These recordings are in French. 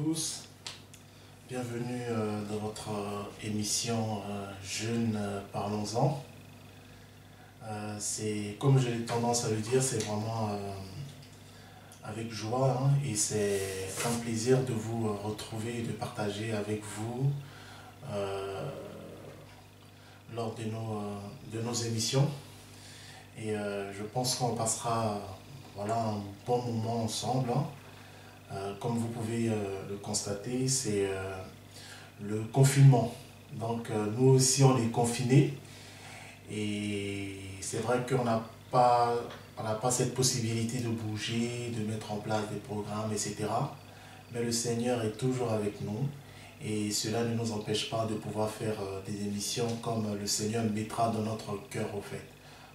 tous, bienvenue dans votre émission Jeunes Parlons-en. C'est, comme j'ai tendance à le dire, c'est vraiment avec joie et c'est un plaisir de vous retrouver et de partager avec vous lors de nos émissions. Et je pense qu'on passera un bon moment ensemble. Comme vous pouvez le constater, c'est le confinement. Donc nous aussi on est confinés et c'est vrai qu'on n'a pas cette possibilité de bouger, de mettre en place des programmes, etc. Mais le Seigneur est toujours avec nous et cela ne nous empêche pas de pouvoir faire des émissions comme le Seigneur mettra dans notre cœur au fait.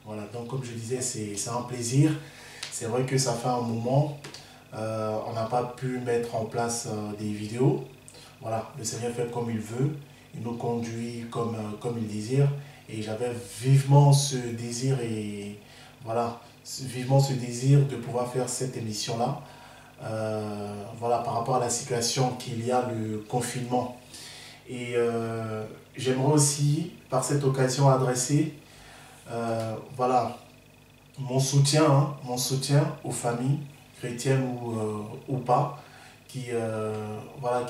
Voilà, donc comme je disais, c'est un plaisir. C'est vrai que ça fait un moment. On n'a pas pu mettre en place des vidéos. Voilà, le Seigneur fait comme il veut. Il nous conduit comme il désire. Et j'avais vivement ce désir vivement ce désir de pouvoir faire cette émission-là. Par rapport à la situation qu'il y a, le confinement. Et j'aimerais aussi, par cette occasion, adresser mon soutien aux familles chrétiennes ou pas, qui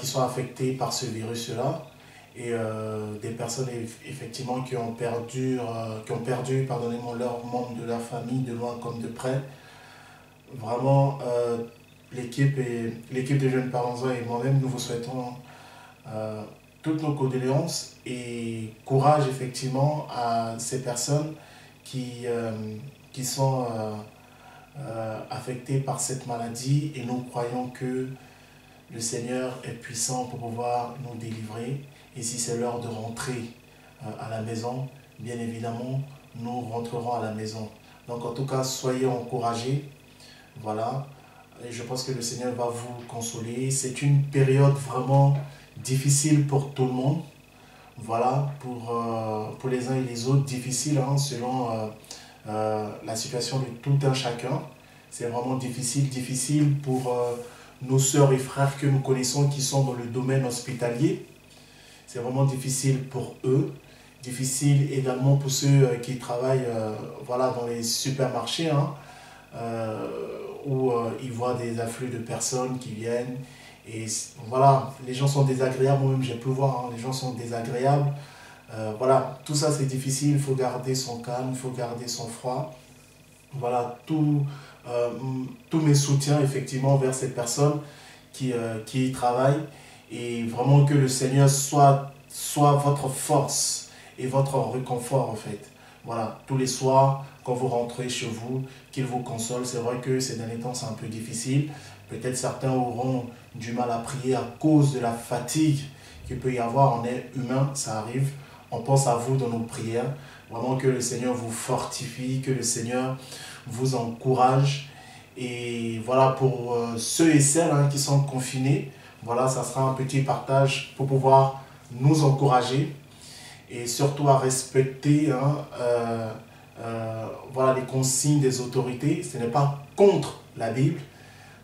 sont affectées par ce virus-là, et des personnes effectivement qui ont perdu leurs membres de leur famille, de loin comme de près. Vraiment, l'équipe des Jeunes Parlons-en et moi-même, nous vous souhaitons toutes nos condoléances et courage effectivement à ces personnes qui sont affectés par cette maladie, et nous croyons que le Seigneur est puissant pour pouvoir nous délivrer. Et si c'est l'heure de rentrer à la maison, bien évidemment, nous rentrerons à la maison. Donc en tout cas, soyez encouragés. Voilà. Et je pense que le Seigneur va vous consoler. C'est une période vraiment difficile pour tout le monde. Voilà, pour les uns et les autres, difficile selon la situation de tout un chacun. C'est vraiment difficile pour nos sœurs et frères que nous connaissons qui sont dans le domaine hospitalier. C'est vraiment difficile pour eux. Difficile également pour ceux qui travaillent dans les supermarchés où ils voient des afflux de personnes qui viennent. Et voilà, les gens sont désagréables. Moi-même, j'ai pu voir, les gens sont désagréables. Tout ça c'est difficile, il faut garder son calme, il faut garder son froid. Voilà, tous mes soutiens effectivement vers ces personnes qui y travaillent, et vraiment que le Seigneur soit votre force et votre réconfort en fait. Voilà, tous les soirs quand vous rentrez chez vous, qu'il vous console. C'est vrai que ces derniers temps c'est un peu difficile. Peut-être certains auront du mal à prier à cause de la fatigue qu'il peut y avoir. On est humain, ça arrive. On pense à vous dans nos prières. Vraiment que le Seigneur vous fortifie, que le Seigneur vous encourage. Et voilà, pour ceux et celles qui sont confinés, voilà, ça sera un petit partage pour pouvoir nous encourager. Et surtout à respecter les consignes des autorités. Ce n'est pas contre la Bible.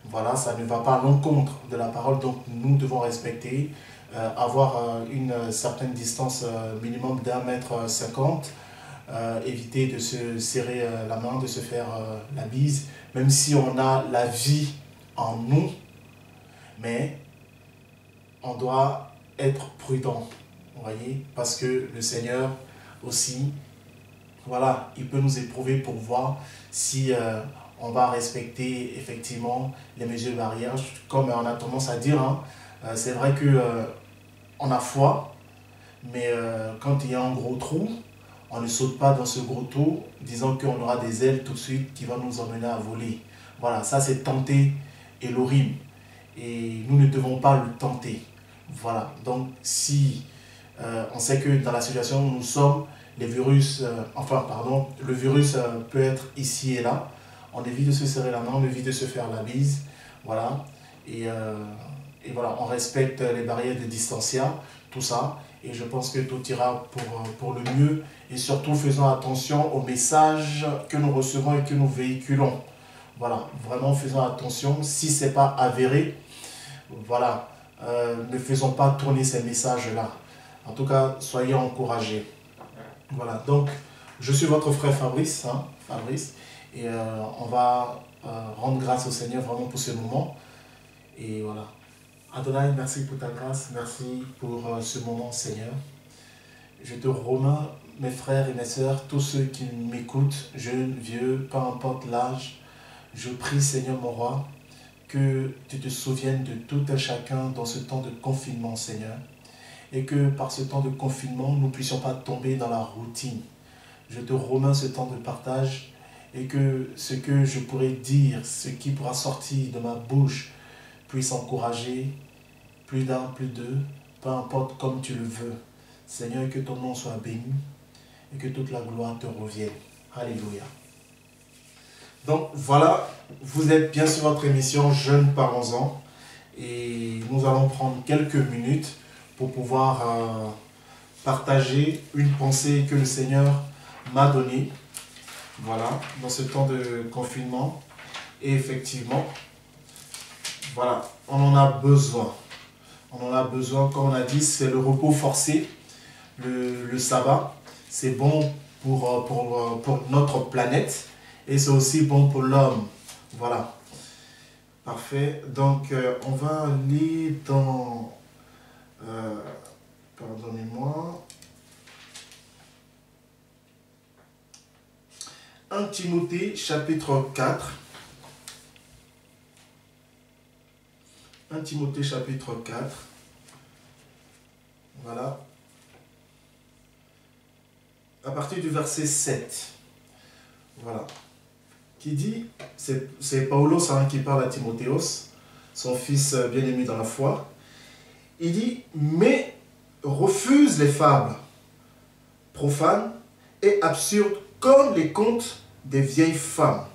Voilà, ça ne va pas à l'encontre de la parole. Donc nous devons respecter. Avoir une certaine distance minimum d'1,50 m, éviter de se serrer la main, de se faire la bise, même si on a la vie en nous, mais on doit être prudent, vous voyez, parce que le Seigneur aussi, voilà, il peut nous éprouver pour voir si on va respecter effectivement les mesures barrières, comme on a tendance à dire, c'est vrai que on a foi, mais quand il y a un gros trou, on ne saute pas dans ce gros trou disant qu'on aura des ailes tout de suite qui vont nous emmener à voler. Voilà, ça c'est tenter Elohim. Et nous ne devons pas le tenter. Voilà, donc si on sait que dans la situation où nous sommes, le virus peut être ici et là, on évite de se serrer la main, on évite de se faire la bise. Voilà, et voilà, on respecte les barrières de distancia, tout ça. Et je pense que tout ira pour le mieux. Et surtout, faisons attention aux messages que nous recevons et que nous véhiculons. Voilà, vraiment faisons attention. Si ce n'est pas avéré, voilà, ne faisons pas tourner ces messages-là. En tout cas, soyez encouragés. Voilà, donc je suis votre frère Fabrice, Fabrice, et on va rendre grâce au Seigneur vraiment pour ce moment. Et voilà. Adonai, merci pour ta grâce, merci pour ce moment, Seigneur. Je te remets, mes frères et mes sœurs, tous ceux qui m'écoutent, jeunes, vieux, peu importe l'âge. Je prie, Seigneur mon roi, que tu te souviennes de tout un chacun dans ce temps de confinement, Seigneur. Et que par ce temps de confinement, nous ne puissions pas tomber dans la routine. Je te remets ce temps de partage et que ce que je pourrais dire, ce qui pourra sortir de ma bouche, puisse encourager plus d'un, plus deux, peu importe comme tu le veux. Seigneur, que ton nom soit béni et que toute la gloire te revienne. Alléluia. Donc voilà, vous êtes bien sur votre émission Jeunes Parlons-en et nous allons prendre quelques minutes pour pouvoir partager une pensée que le Seigneur m'a donnée, voilà, dans ce temps de confinement. Et effectivement, voilà, on en a besoin. On en a besoin, comme on a dit, c'est le repos forcé, le sabbat. C'est bon pour notre planète et c'est aussi bon pour l'homme. Voilà. Parfait. Donc, on va aller dans... pardonnez-moi. 1 Timothée chapitre 4. 1 Timothée chapitre 4. Voilà. À partir du verset 7. Voilà. Qui dit, c'est Paulos qui parle à Timothéos, son fils bien-aimé dans la foi. Il dit, mais refuse les fables profanes et absurdes comme les contes des vieilles femmes.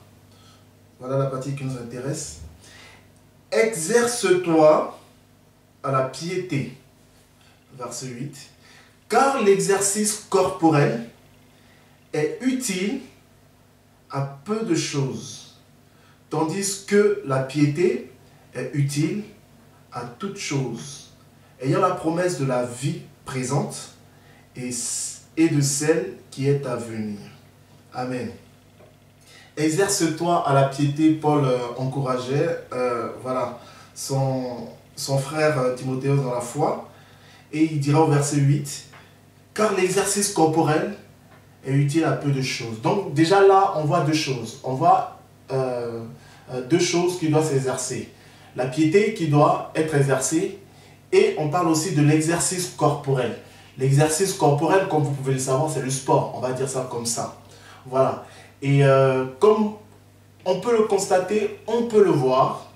Voilà la partie qui nous intéresse. Exerce-toi à la piété. Verset 8. Car l'exercice corporel est utile à peu de choses, tandis que la piété est utile à toutes choses, ayant la promesse de la vie présente et de celle qui est à venir. Amen. Exerce-toi à la piété, Paul encourageait voilà, son frère Timothée dans la foi, et il dira au verset 8, car l'exercice corporel est utile à peu de choses. Donc déjà là, on voit deux choses. On voit deux choses qui doivent s'exercer. La piété qui doit être exercée, et on parle aussi de l'exercice corporel. L'exercice corporel, comme vous pouvez le savoir, c'est le sport. On va dire ça comme ça. Voilà. Et comme on peut le constater, on peut le voir,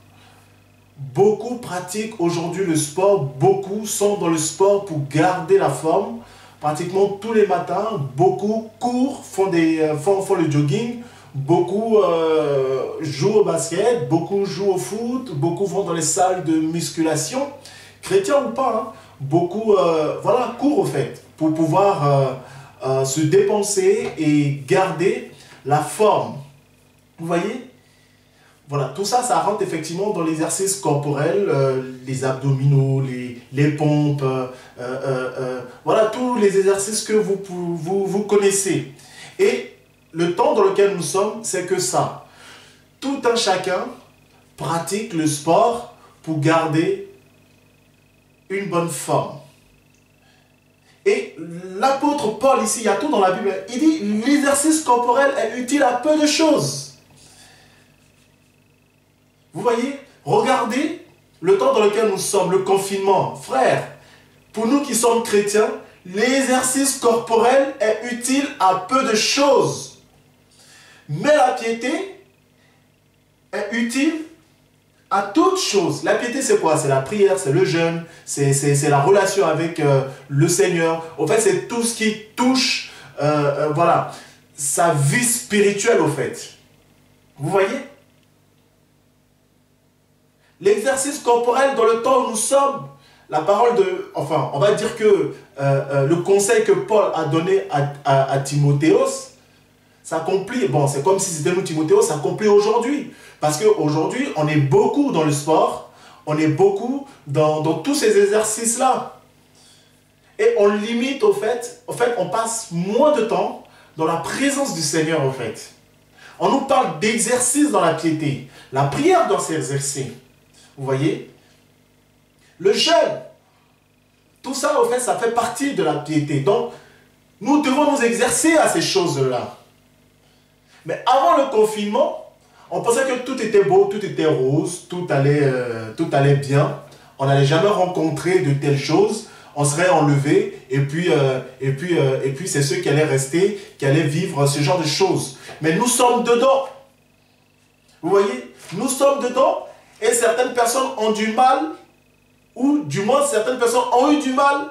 beaucoup pratiquent aujourd'hui le sport, beaucoup sont dans le sport pour garder la forme. Pratiquement tous les matins, beaucoup courent, font le jogging, beaucoup jouent au basket, beaucoup jouent au foot, beaucoup vont dans les salles de musculation, chrétiens ou pas, hein. Beaucoup voilà, courent au fait, pour pouvoir se dépenser et garder la forme. Vous voyez? Voilà, tout ça, ça rentre effectivement dans l'exercice corporel, les abdominaux, les pompes, voilà, tous les exercices que vous connaissez. Et le temps dans lequel nous sommes, c'est que ça. Tout un chacun pratique le sport pour garder une bonne forme. Et l'apôtre Paul, ici, il y a tout dans la Bible, il dit « L'exercice corporel est utile à peu de choses ». Vous voyez, regardez le temps dans lequel nous sommes, le confinement. Frère, pour nous qui sommes chrétiens, l'exercice corporel est utile à peu de choses. Mais la piété est utile à toutes choses. La piété, c'est quoi? C'est la prière, c'est le jeûne, c'est la relation avec le Seigneur. En fait, c'est tout ce qui touche voilà, sa vie spirituelle, au fait. Vous voyez? L'exercice corporel dans le temps où nous sommes, la parole de... Enfin, on va dire que le conseil que Paul a donné à Timothéos s'accomplit. Bon, c'est comme si c'était nous, Timothéos, s'accomplit aujourd'hui. Parce qu'aujourd'hui, on est beaucoup dans le sport, on est beaucoup dans tous ces exercices-là. Et on limite au fait, on passe moins de temps dans la présence du Seigneur, au fait. On nous parle d'exercice dans la piété. La prière doit s'exercer. Vous voyez? Le jeûne, tout ça, au fait, ça fait partie de la piété. Donc, nous devons nous exercer à ces choses-là. Mais avant le confinement, on pensait que tout était beau, tout était rose, tout allait bien. On n'allait jamais rencontrer de telles choses. On serait enlevé et puis c'est ceux qui allaient rester, qui allaient vivre ce genre de choses. Mais nous sommes dedans. Vous voyez? Nous sommes dedans et certaines personnes ont du mal, ou du moins certaines personnes ont eu du mal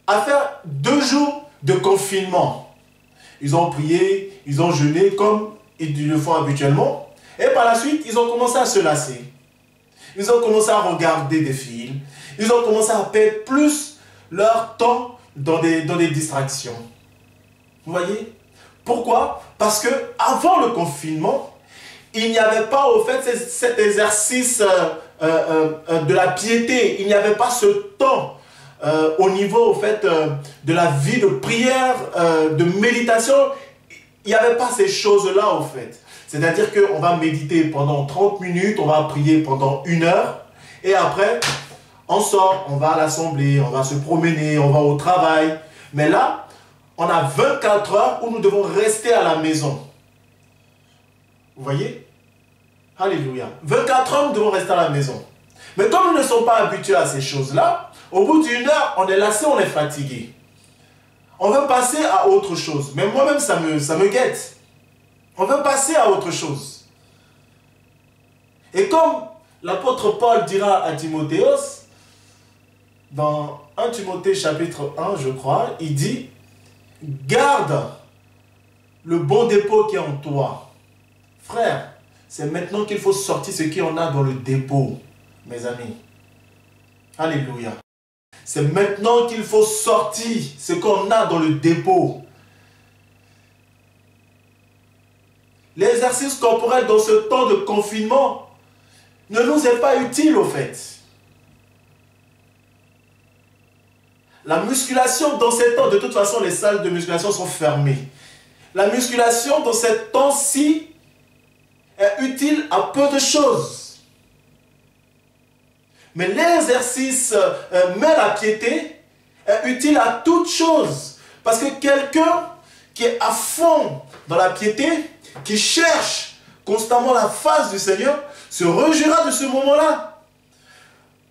à faire 2 jours de confinement. Ils ont prié, ils ont jeûné comme ils le font habituellement. Et par la suite, ils ont commencé à se lasser. Ils ont commencé à regarder des films. Ils ont commencé à perdre plus leur temps dans des distractions. Vous voyez? Pourquoi? Parce que avant le confinement, il n'y avait pas au fait cet exercice de la piété. Il n'y avait pas ce temps au niveau au fait de la vie de prière, de méditation. Il n'y avait pas ces choses-là au fait. C'est-à-dire qu'on va méditer pendant 30 minutes, on va prier pendant 1 heure et après on sort, on va à l'assemblée, on va se promener, on va au travail. Mais là, on a 24 heures où nous devons rester à la maison. Vous voyez? Alléluia. 24 heures, nous devons rester à la maison. Mais comme nous ne sommes pas habitués à ces choses-là, au bout d'1 heure, on est lassé, on est fatigué. On veut passer à autre chose. Mais moi-même, ça me guette. On veut passer à autre chose. Et comme l'apôtre Paul dira à Timothéos, dans 1 Timothée chapitre 1, je crois, il dit « Garde le bon dépôt qui est en toi. » Frère, c'est maintenant qu'il faut sortir ce qu'il y en a dans le dépôt, mes amis. Alléluia. C'est maintenant qu'il faut sortir ce qu'on a dans le dépôt. L'exercice corporel dans ce temps de confinement ne nous est pas utile au fait. La musculation dans ces temps, de toute façon les salles de musculation sont fermées. La musculation dans ces temps-ci est utile à peu de choses. Mais l'exercice, mais la piété, est utile à toutes choses. Parce que quelqu'un qui est à fond dans la piété, qui cherche constamment la face du Seigneur, se réjouira de ce moment-là.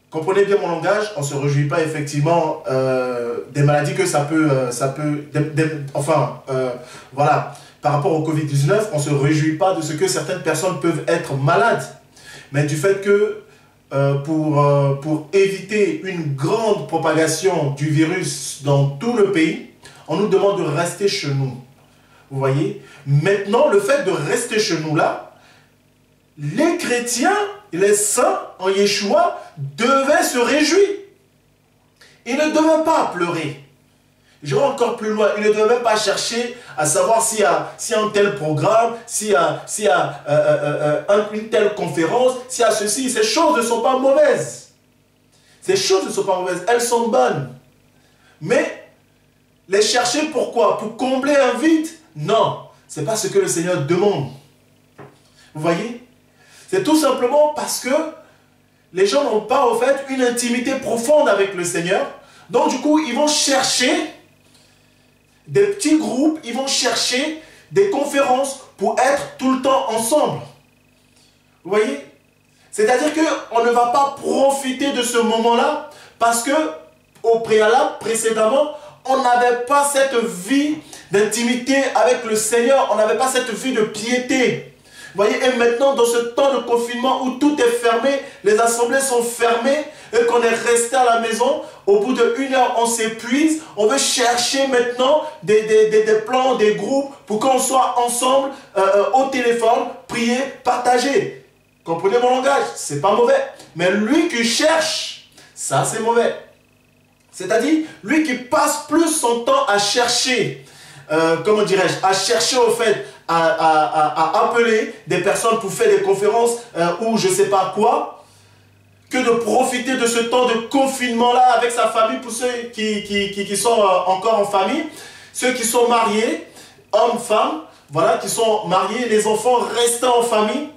Comprenez bien mon langage, on ne se réjouit pas effectivement des maladies que voilà, par rapport au Covid-19, on ne se réjouit pas de ce que certaines personnes peuvent être malades, mais du fait que pour éviter une grande propagation du virus dans tout le pays, on nous demande de rester chez nous. Vous voyez? Maintenant, le fait de rester chez nous là, les chrétiens, les saints en Yeshua devaient se réjouir. Ils ne devaient pas pleurer. Je vais encore plus loin. Ils ne devaient même pas chercher à savoir s'il y a un tel programme, s'il y a une telle conférence, s'il y a ceci. Ces choses ne sont pas mauvaises. Ces choses ne sont pas mauvaises. Elles sont bonnes. Mais les chercher pourquoi? Pour combler un vide? Non. Ce n'est pas ce que le Seigneur demande. Vous voyez? C'est tout simplement parce que les gens n'ont pas, au fait, une intimité profonde avec le Seigneur. Donc, du coup, ils vont chercher des petits groupes, ils vont chercher des conférences pour être tout le temps ensemble. Vous voyez? C'est-à-dire qu'on ne va pas profiter de ce moment-là parce que, au préalable, précédemment, on n'avait pas cette vie d'intimité avec le Seigneur, on n'avait pas cette vie de piété. Vous voyez, et maintenant, dans ce temps de confinement où tout est fermé, les assemblées sont fermées et qu'on est resté à la maison, au bout d'1 heure, on s'épuise. On veut chercher maintenant des plans, des groupes pour qu'on soit ensemble au téléphone, prier, partager. Comprenez mon langage? C'est pas mauvais. Mais lui qui cherche, ça c'est mauvais. C'est-à-dire, lui qui passe plus son temps à chercher, comment dirais-je, à chercher au fait, à appeler des personnes pour faire des conférences ou je ne sais pas quoi, que de profiter de ce temps de confinement-là avec sa famille, pour ceux qui sont encore en famille, ceux qui sont mariés, hommes, femmes, voilà, qui sont mariés, les enfants restant en famille,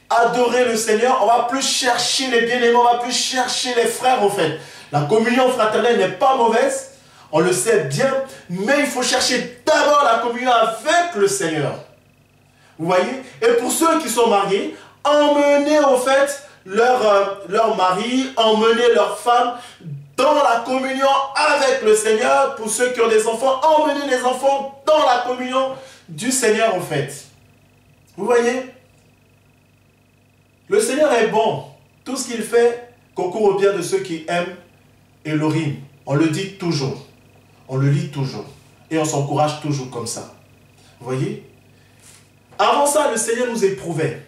adorer le Seigneur. On ne va plus chercher les bien-aimés, on ne va plus chercher les frères en fait. La communion fraternelle n'est pas mauvaise, on le sait bien, mais il faut chercher d'abord la communion avec le Seigneur. Vous voyez? Et pour ceux qui sont mariés, emmener en fait leur mari, emmener leur femme dans la communion avec le Seigneur. Pour ceux qui ont des enfants, emmener les enfants dans la communion du Seigneur en fait. Vous voyez? Le Seigneur est bon. Tout ce qu'il fait concourt au bien de ceux qui aiment Elohim. On le dit toujours. On le lit toujours. Et on s'encourage toujours comme ça. Vous voyez? Avant ça, le Seigneur nous éprouvait.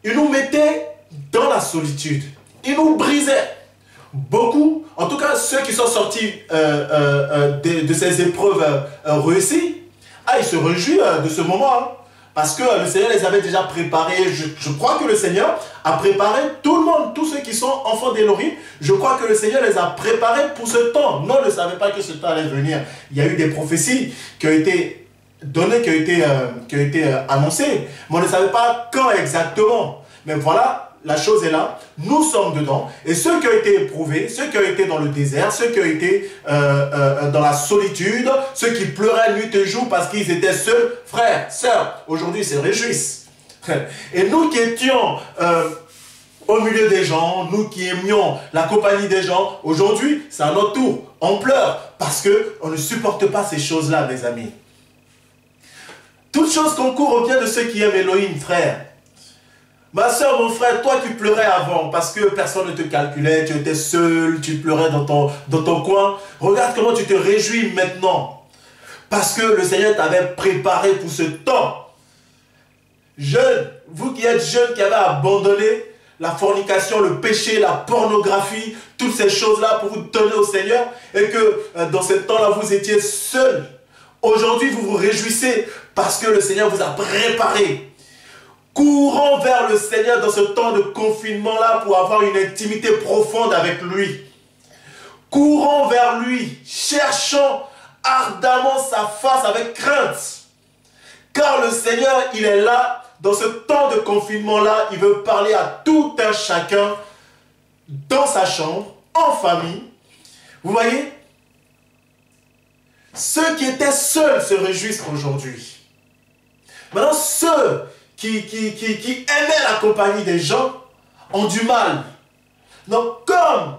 Il nous mettait dans la solitude. Il nous brisait. Beaucoup, en tout cas ceux qui sont sortis de ces épreuves réussies, ils se réjouissent de ce moment. Hein, parce que le Seigneur les avait déjà préparés. Je crois que le Seigneur a préparé tout le monde, tous ceux qui sont enfants d'Elohim. Je crois que le Seigneur les a préparés pour ce temps. Non, on ne savait pas que ce temps allait venir. Il y a eu des prophéties qui ont été données, qui ont été annoncées. Mais on ne savait pas quand exactement. Mais voilà, la chose est là, nous sommes dedans, et ceux qui ont été éprouvés, ceux qui ont été dans le désert, ceux qui ont été dans la solitude, ceux qui pleuraient nuit et jour parce qu'ils étaient seuls, frères, sœurs, aujourd'hui ils se réjouissent. Et nous qui étions au milieu des gens, nous qui aimions la compagnie des gens, aujourd'hui c'est à notre tour, on pleure parce qu'on ne supporte pas ces choses-là, mes amis. Toute chose concourt au bien de ceux qui aiment Elohim, frère. Ma soeur, mon frère, toi qui pleurais avant parce que personne ne te calculait, tu étais seul, tu pleurais dans ton coin. Regarde comment tu te réjouis maintenant. Parce que le Seigneur t'avait préparé pour ce temps. Jeunes, vous qui êtes jeunes, qui avez abandonné la fornication, le péché, la pornographie, toutes ces choses-là pour vous donner au Seigneur, et que dans ce temps-là, vous étiez seuls. Aujourd'hui, vous vous réjouissez parce que le Seigneur vous a préparé. Courons vers le Seigneur dans ce temps de confinement-là pour avoir une intimité profonde avec lui. Courons vers lui, cherchons ardemment sa face avec crainte. Car le Seigneur, il est là, dans ce temps de confinement-là, il veut parler à tout un chacun, dans sa chambre, en famille. Vous voyez? Ceux qui étaient seuls se réjouissent aujourd'hui. Maintenant, ceux qui aimaient la compagnie des gens ont du mal. Donc, comme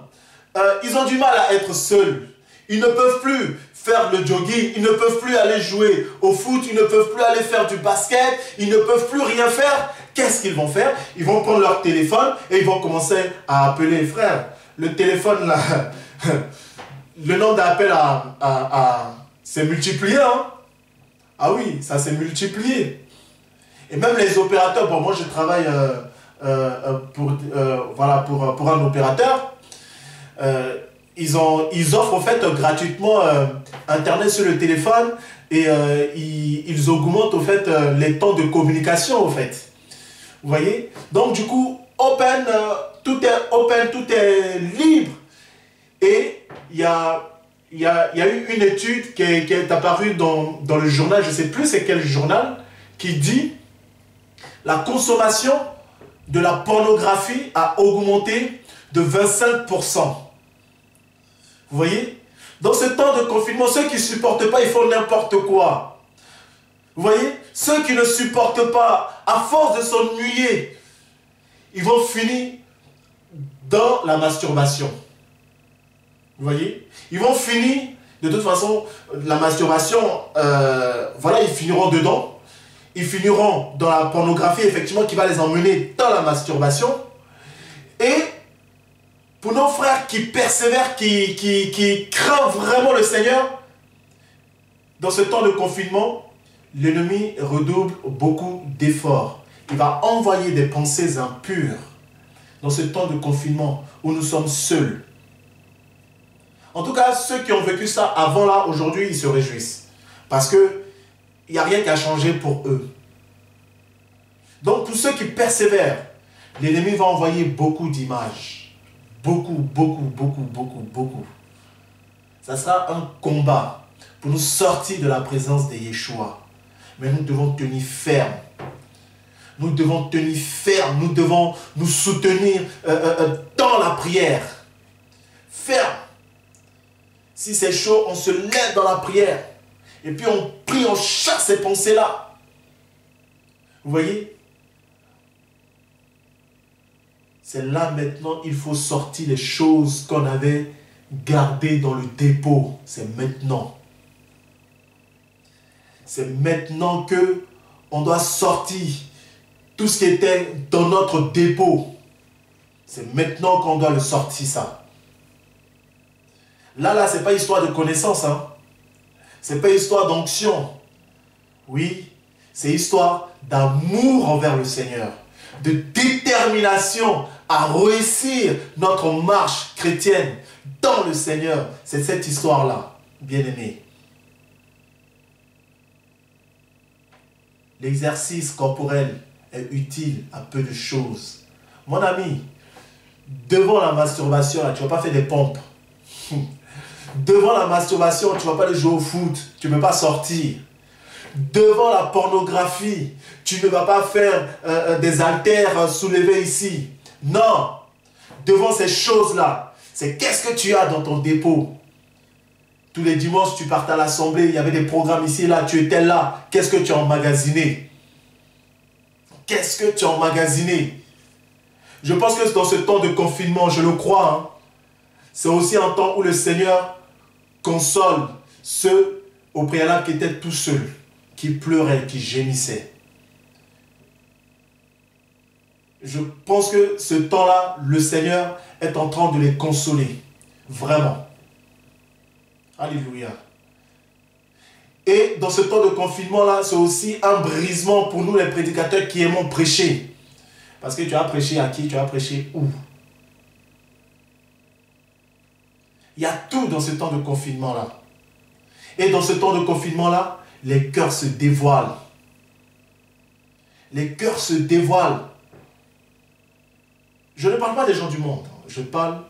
ils ont du mal à être seuls, ils ne peuvent plus faire le jogging, ils ne peuvent plus aller jouer au foot, ils ne peuvent plus aller faire du basket, ils ne peuvent plus rien faire. Qu'est-ce qu'ils vont faire? Ils vont prendre leur téléphone et ils vont commencer à appeler les frères. Le téléphone, là, le nombre d'appels s'est multiplié. Hein? Ah oui, ça s'est multiplié. Et même les opérateurs, bon, moi je travaille pour un opérateur, ils offrent en fait gratuitement Internet sur le téléphone et ils augmentent en fait les temps de communication en fait. Vous voyez? Donc du coup, tout est open, tout est libre. Et il y a eu une étude qui est apparue dans le journal, je ne sais plus c'est quel journal, qui dit la consommation de la pornographie a augmenté de 25%. Vous voyez? Dans ce temps de confinement, ceux qui ne supportent pas, ils font n'importe quoi. Vous voyez? Ceux qui ne supportent pas, à force de s'ennuyer, ils vont finir dans la masturbation. Vous voyez? Ils vont finir, de toute façon, la masturbation, voilà, ils finiront dedans. Ils finiront dans la pornographie, effectivement, qui va les emmener dans la masturbation. Et pour nos frères qui persévèrent, qui craignent vraiment le Seigneur, dans ce temps de confinement, l'ennemi redouble beaucoup d'efforts. Il va envoyer des pensées impures dans ce temps de confinement où nous sommes seuls. En tout cas, ceux qui ont vécu ça avant là, aujourd'hui, ils se réjouissent. Parce que il n'y a rien qui a changé pour eux. Donc, pour ceux qui persévèrent, l'ennemi va envoyer beaucoup d'images. beaucoup, beaucoup, beaucoup, beaucoup, beaucoup. Ça sera un combat pour nous sortir de la présence de Yeshua. Mais nous devons tenir ferme. Nous devons tenir ferme. Nous devons nous soutenir dans la prière. Ferme. Si c'est chaud, on se lève dans la prière. Et puis on prie, on chasse ces pensées-là. Vous voyez? C'est là maintenant, il faut sortir les choses qu'on avait gardées dans le dépôt. C'est maintenant. C'est maintenant que on doit sortir tout ce qui était dans notre dépôt. C'est maintenant qu'on doit le sortir, ça. Là, ce n'est pas histoire de connaissance. Hein. Ce n'est pas histoire d'onction. Oui, c'est histoire d'amour envers le Seigneur. De détermination à réussir notre marche chrétienne dans le Seigneur. C'est cette histoire-là, bien-aimés. L'exercice corporel est utile à peu de choses. Mon ami, devant la masturbation, là, tu ne vas pas faire des pompes. Devant la masturbation, tu ne vas pas aller jouer au foot. Tu ne peux pas sortir. Devant la pornographie, tu ne vas pas faire des haltères soulevés ici. Non. Devant ces choses-là, c'est qu'est-ce que tu as dans ton dépôt. Tous les dimanches, tu partais à l'assemblée, il y avait des programmes ici et là, tu étais là. Qu'est-ce que tu as emmagasiné? Qu'est-ce que tu as emmagasiné? Je pense que dans ce temps de confinement, je le crois, hein, c'est aussi un temps où le Seigneur console ceux au préalable qui étaient tout seuls, qui pleuraient, qui gémissaient. Je pense que ce temps-là, le Seigneur est en train de les consoler. Vraiment. Alléluia. Et dans ce temps de confinement-là, c'est aussi un brisement pour nous les prédicateurs qui aimons prêcher. Parce que tu as prêché à qui? Tu as prêché où? Il y a tout dans ce temps de confinement-là. Et dans ce temps de confinement-là, les cœurs se dévoilent. Les cœurs se dévoilent. Je ne parle pas des gens du monde. Je parle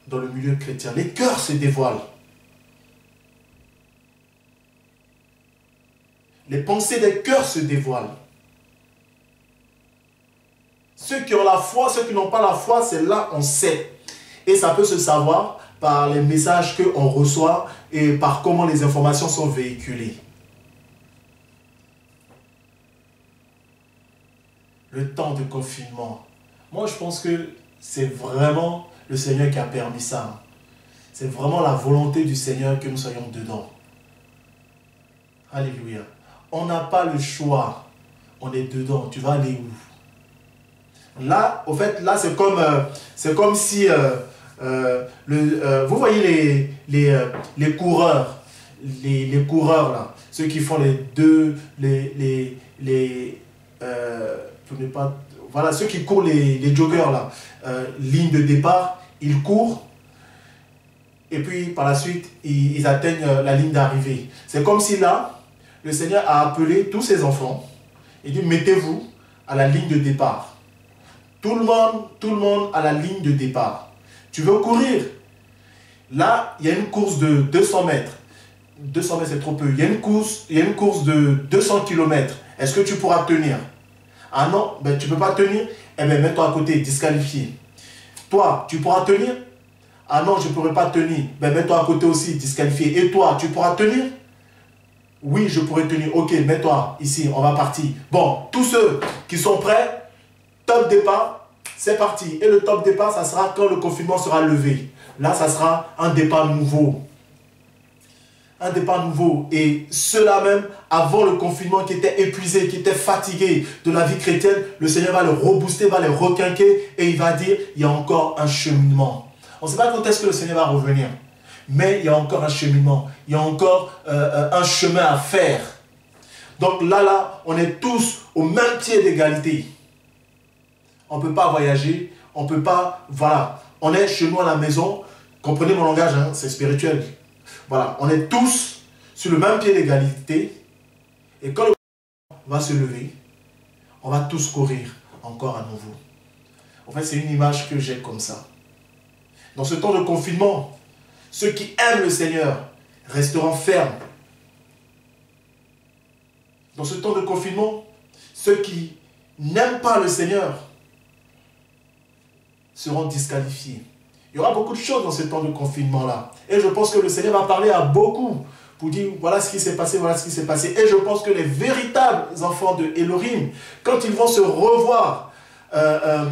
dans le milieu chrétien. Les cœurs se dévoilent. Les pensées des cœurs se dévoilent. Ceux qui ont la foi, ceux qui n'ont pas la foi, c'est là on sait. Et ça peut se savoir par les messages qu'on reçoit et par comment les informations sont véhiculées. Le temps de confinement. Moi, je pense que c'est vraiment le Seigneur qui a permis ça. C'est vraiment la volonté du Seigneur que nous soyons dedans. Alléluia. On n'a pas le choix. On est dedans. Tu vas aller où? Là, au fait, là, c'est comme si... vous voyez les coureurs. Les coureurs, là. Ceux qui font voilà, ceux qui courent les joggers, là. Ligne de départ, ils courent. Et puis, par la suite, ils atteignent la ligne d'arrivée. C'est comme si là... Le Seigneur a appelé tous ses enfants et dit, mettez-vous à la ligne de départ. Tout le monde à la ligne de départ. Tu veux courir? Là, il y a une course de 200 mètres. 200 mètres, c'est trop peu. Il y a une course de 200 km. Est-ce que tu pourras tenir? Ah non, ben, tu ne peux pas tenir. Eh bien, mets-toi à côté, disqualifié. Toi, tu pourras tenir? Ah non, je ne pourrai pas tenir. Ben, mets-toi à côté aussi, disqualifié. Et toi, tu pourras tenir? Oui, je pourrais tenir. Ok, mets-toi ici, on va partir. Bon, tous ceux qui sont prêts, top départ, c'est parti. Et le top départ, ça sera quand le confinement sera levé. Là, ça sera un départ nouveau. Un départ nouveau. Et ceux-là même, avant le confinement, qui étaient épuisés, qui étaient fatigués de la vie chrétienne, le Seigneur va les rebooster, va les requinquer et il va dire, il y a encore un cheminement. On ne sait pas quand est-ce que le Seigneur va revenir. Mais il y a encore un cheminement, il y a encore un chemin à faire. Donc là, on est tous au même pied d'égalité. On ne peut pas voyager, on ne peut pas... Voilà, on est chez nous à la maison. Comprenez mon langage, hein, c'est spirituel. Voilà, on est tous sur le même pied d'égalité. Et quand le va se lever, on va tous courir encore à nouveau. En fait, c'est une image que j'ai comme ça. Dans ce temps de confinement, ceux qui aiment le Seigneur resteront fermes. Dans ce temps de confinement, ceux qui n'aiment pas le Seigneur seront disqualifiés. Il y aura beaucoup de choses dans ce temps de confinement-là. Et je pense que le Seigneur va parler à beaucoup pour dire, voilà ce qui s'est passé, voilà ce qui s'est passé. Et je pense que les véritables enfants de Elohim, quand ils vont se revoir, à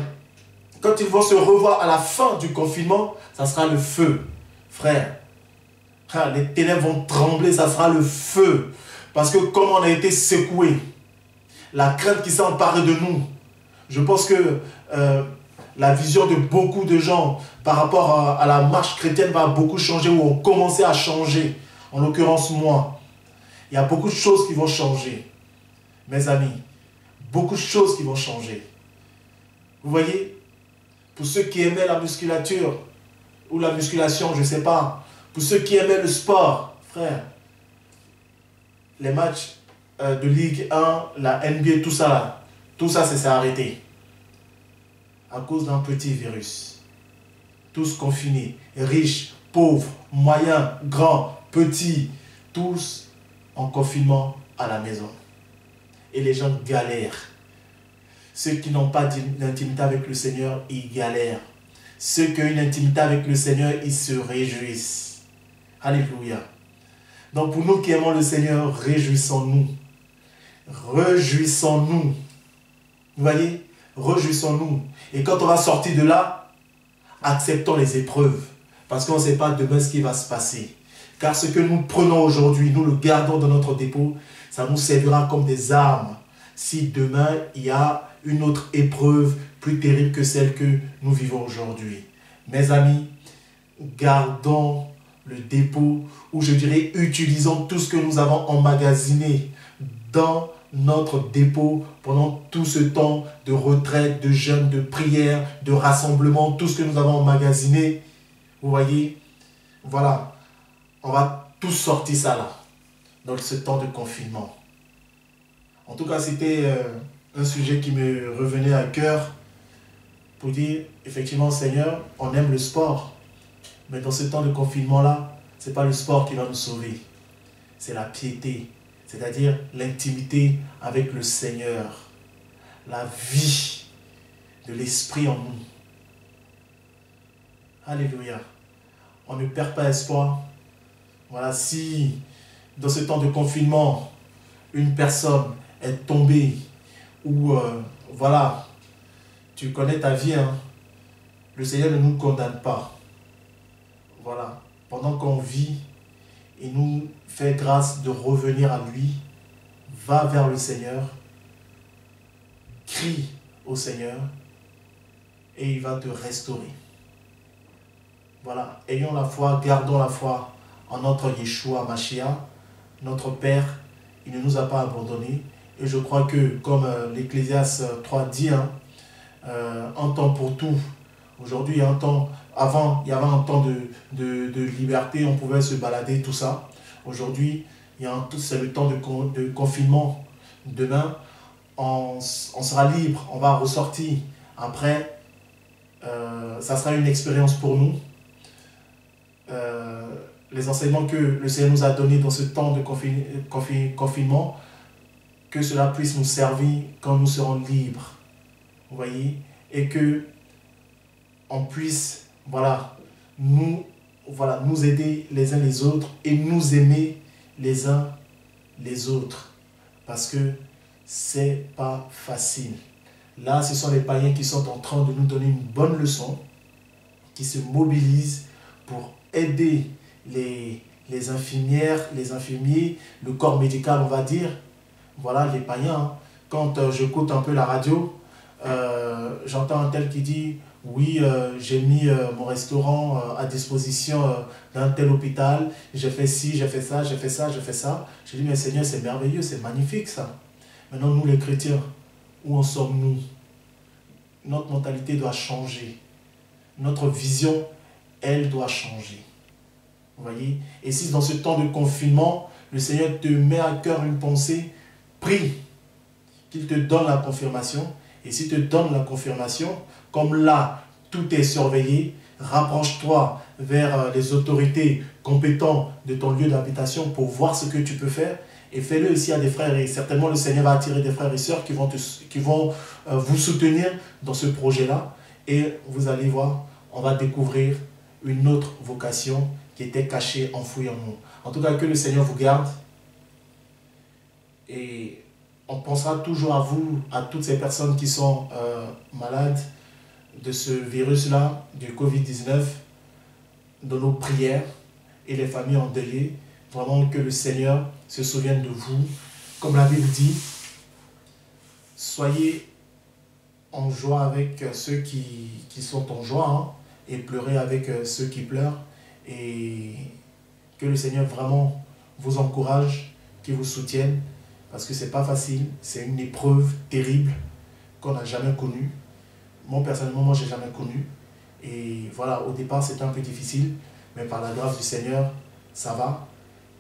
la fin du confinement, ça sera le feu, frère. Les ténèbres vont trembler, ça sera le feu. Parce que comme on a été secoué, la crainte qui s'est emparée de nous, je pense que la vision de beaucoup de gens par rapport à la marche chrétienne va beaucoup changer ou ont commencé à changer. En l'occurrence, moi. Il y a beaucoup de choses qui vont changer. Mes amis, beaucoup de choses qui vont changer. Vous voyez, pour ceux qui aimaient la musculature ou la musculation, je ne sais pas. Pour ceux qui aimaient le sport, frère, les matchs de Ligue 1, la NBA, tout ça, s'est arrêté. À cause d'un petit virus. Tous confinés, riches, pauvres, moyens, grands, petits, tous en confinement à la maison. Et les gens galèrent. Ceux qui n'ont pas d'intimité avec le Seigneur, ils galèrent. Ceux qui ont une intimité avec le Seigneur, ils se réjouissent. Alléluia. Donc pour nous qui aimons le Seigneur, réjouissons-nous. Réjouissons-nous. Vous voyez? Réjouissons-nous. Et quand on va sortir de là, acceptons les épreuves. Parce qu'on ne sait pas demain ce qui va se passer. Car ce que nous prenons aujourd'hui, nous le gardons dans notre dépôt, ça nous servira comme des armes. Si demain, il y a une autre épreuve plus terrible que celle que nous vivons aujourd'hui. Mes amis, gardons le dépôt, ou je dirais, utilisons tout ce que nous avons emmagasiné dans notre dépôt pendant tout ce temps de retraite, de jeûne, de prière, de rassemblement, tout ce que nous avons emmagasiné. Vous voyez, voilà, on va tous sortir ça là, dans ce temps de confinement. En tout cas, c'était un sujet qui me revenait à cœur pour dire, effectivement, Seigneur, on aime le sport, mais dans ce temps de confinement là, ce n'est pas le sport qui va nous sauver, c'est la piété. C'est-à-dire l'intimité avec le Seigneur, la vie de l'Esprit en nous. Alléluia. On ne perd pas espoir. Voilà, si dans ce temps de confinement, une personne est tombée ou voilà, tu connais ta vie, hein, le Seigneur ne nous condamne pas. Voilà, pendant qu'on vit, il nous fait grâce de revenir à lui. Va vers le Seigneur. Crie au Seigneur. Et il va te restaurer. Voilà. Ayons la foi, gardons la foi en notre Yeshua Mashiach. Notre Père, il ne nous a pas abandonnés. Et je crois que, comme l'Ecclésiaste 3 dit, hein, un temps pour tout. Aujourd'hui, il y a un temps... Avant, il y avait un temps de liberté, on pouvait se balader, tout ça. Aujourd'hui, c'est le temps de confinement. Demain, on sera libre, on va ressortir. Après, ça sera une expérience pour nous. Les enseignements que le Seigneur nous a donnés dans ce temps de confinement, que cela puisse nous servir quand nous serons libres. Vous voyez? Et que on puisse... Voilà, nous aider les uns les autres et nous aimer les uns les autres. Parce que c'est pas facile. Là, ce sont les païens qui sont en train de nous donner une bonne leçon, qui se mobilisent pour aider les infirmières, les infirmiers, le corps médical, on va dire. Voilà, les païens. Hein. Quand j'écoute un peu la radio, j'entends un tel qui dit... Oui, j'ai mis mon restaurant à disposition d'un tel hôpital. J'ai fait ci, j'ai fait ça, j'ai fait ça, j'ai fait ça. J'ai dit, mais Seigneur, c'est merveilleux, c'est magnifique ça. Maintenant, nous les chrétiens, où en sommes-nous? Notre mentalité doit changer. Notre vision, elle doit changer. Vous voyez? Et si dans ce temps de confinement, le Seigneur te met à cœur une pensée, prie qu'il te donne la confirmation. Et s'il te donne la confirmation, comme là, tout est surveillé, rapproche-toi vers les autorités compétentes de ton lieu d'habitation pour voir ce que tu peux faire. Et fais-le aussi à des frères, et certainement le Seigneur va attirer des frères et sœurs qui vont vous soutenir dans ce projet-là. Et vous allez voir, on va découvrir une autre vocation qui était cachée, enfouie en nous. En tout cas, que le Seigneur vous garde. Et on pensera toujours à vous, à toutes ces personnes qui sont malades de ce virus-là, du Covid-19, dans nos prières, et les familles endeuillées. Vraiment que le Seigneur se souvienne de vous. Comme la Bible dit, soyez en joie avec ceux qui sont en joie, hein, et pleurez avec ceux qui pleurent. Et que le Seigneur vraiment vous encourage, qu'il vous soutienne, parce que c'est pas facile, c'est une épreuve terrible qu'on n'a jamais connue. Moi personnellement, je n'ai jamais connu. Et voilà, au départ c'était un peu difficile, mais par la grâce du Seigneur, ça va.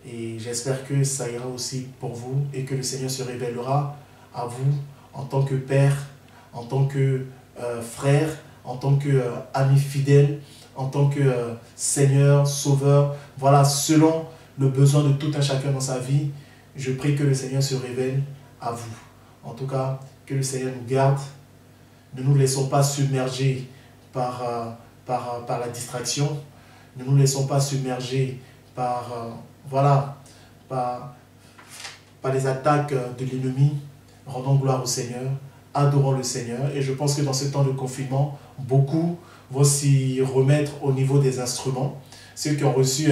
Et j'espère que ça ira aussi pour vous et que le Seigneur se révélera à vous en tant que père, en tant que frère, en tant qu'ami fidèle, en tant que Seigneur, Sauveur. Voilà, selon le besoin de tout un chacun dans sa vie, je prie que le Seigneur se révèle à vous. En tout cas, que le Seigneur nous garde. Ne nous laissons pas submerger par la distraction. Ne nous laissons pas submerger par les attaques de l'ennemi. Rendons gloire au Seigneur, adorons le Seigneur. Et je pense que dans ce temps de confinement, beaucoup vont s'y remettre au niveau des instruments. Ceux qui ont reçu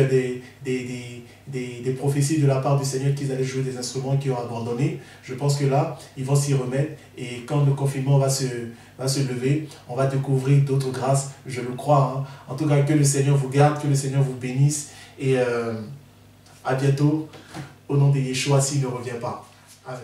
des prophéties de la part du Seigneur qu'ils allaient jouer des instruments et qui ont abandonné, je pense que là, ils vont s'y remettre. Et quand le confinement va se lever, on va découvrir d'autres grâces, je le crois. Hein. En tout cas, que le Seigneur vous garde, que le Seigneur vous bénisse. Et à bientôt, au nom de Yeshua, s'il ne revient pas. Amen.